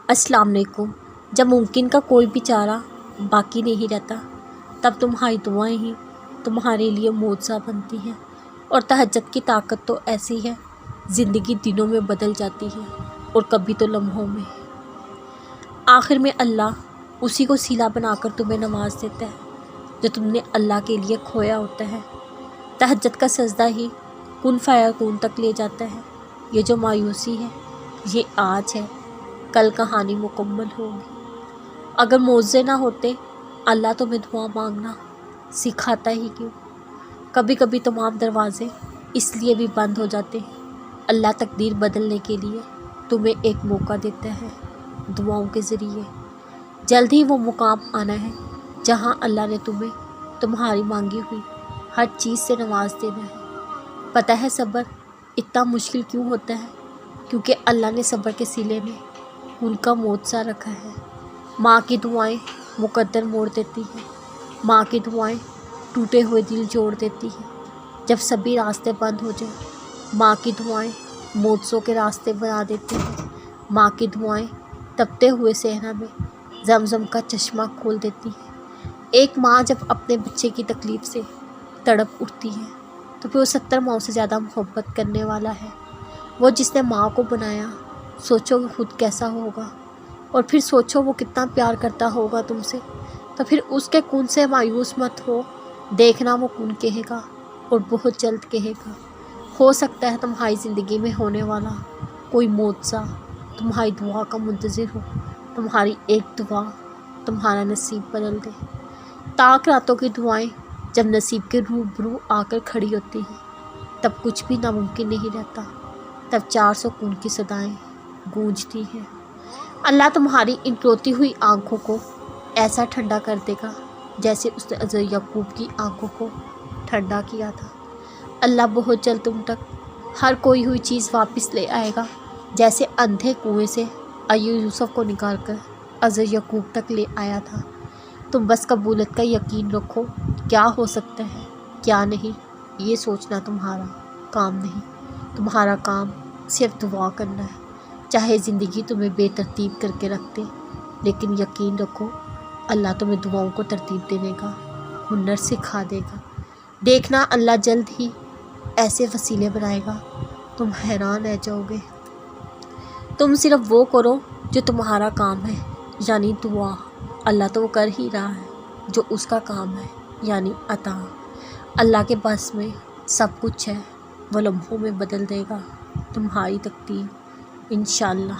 अस्सलाम वालेकुम। जब मुमकिन का कोई भी चारा बाकी नहीं रहता, तब तुम्हारी दुआएं ही तुम्हारे लिए मोज़ा बनती हैं। और तहज्जुद की ताकत तो ऐसी है, ज़िंदगी दिनों में बदल जाती है और कभी तो लम्हों में। आखिर में अल्लाह उसी को सिला बनाकर तुम्हें नवाज देता है जो तुमने अल्लाह के लिए खोया होता है। तहज्जुद का सजदा ही कुन फ़यकून तक ले जाता है। ये जो मायूसी है, ये आज है, कल कहानी मुकम्मल होगी। अगर मोज़े ना होते, अल्लाह तुम्हें दुआ मांगना सिखाता ही क्यों। कभी कभी तमाम दरवाज़े इसलिए भी बंद हो जाते हैं, अल्लाह तकदीर बदलने के लिए तुम्हें एक मौका देता है दुआओं के ज़रिए। जल्द ही वो मुकाम आना है जहां अल्लाह ने तुम्हें तुम्हारी मांगी हुई हर चीज़ से नवाज देना है। पता है सब्र इतना मुश्किल क्यों होता है? क्योंकि अल्लाह ने सब्र के सिले में उनका मोज़ा रखा है। माँ की दुआएं मुकद्दर मोड़ देती हैं। माँ की दुआएं टूटे हुए दिल जोड़ देती हैं। जब सभी रास्ते बंद हो जाए, माँ की दुआएं मोज़ों के रास्ते बना देती हैं। माँ की दुआएं तपते हुए सहरा में ज़मज़म का चश्मा खोल देती हैं। एक माँ जब अपने बच्चे की तकलीफ़ से तड़प उठती है, तो फिर वो 70 माँओं से ज़्यादा मोहब्बत करने वाला है। वो जिसने माँ को बनाया, सोचो वो खुद कैसा होगा, और फिर सोचो वो कितना प्यार करता होगा तुमसे। तो फिर उसके खून से मायूस मत हो, देखना वो कौन कहेगा और बहुत जल्द कहेगा। हो सकता है तुम्हारी ज़िंदगी में होने वाला कोई मोज़ा तुम्हारी दुआ का मुंतज़िर हो। तुम्हारी एक दुआ तुम्हारा नसीब बदल दे। ताक रातों की दुआएं जब नसीब के रूबरू आकर खड़ी होती हैं, तब कुछ भी नामुमकिन नहीं रहता। तब 400 खून की सदाएं गूंजती हैं। अल्लाह तुम्हारी इन रोती हुई आंखों को ऐसा ठंडा कर देगा जैसे उसने हज़रत याकूब की आंखों को ठंडा किया था। अल्लाह बहुत जल्द तुम तक हर कोई हुई चीज़ वापस ले आएगा, जैसे अंधे कुएं से अय्यूब यूसुफ को निकाल कर हज़रत याकूब तक ले आया था। तुम बस कबूलियत का यकीन रखो। क्या हो सकता है, क्या नहीं, ये सोचना तुम्हारा काम नहीं। तुम्हारा काम सिर्फ दुआ करना है। चाहे ज़िंदगी तुम्हें बेतरतीब करके रख दे, लेकिन यकीन रखो अल्लाह तुम्हें दुआओं को तरतीब देने का हुनर सिखा देगा। देखना अल्लाह जल्द ही ऐसे वसीले बनाएगा, तुम हैरान रह जाओगे। तुम सिर्फ वो करो जो तुम्हारा काम है, यानी दुआ। अल्लाह तो वो कर ही रहा है जो उसका काम है, यानी अता। अल्लाह के बस में सब कुछ है, वो लम्हों में बदल देगा तुम्हारी तकदीर इंशाअल्लाह।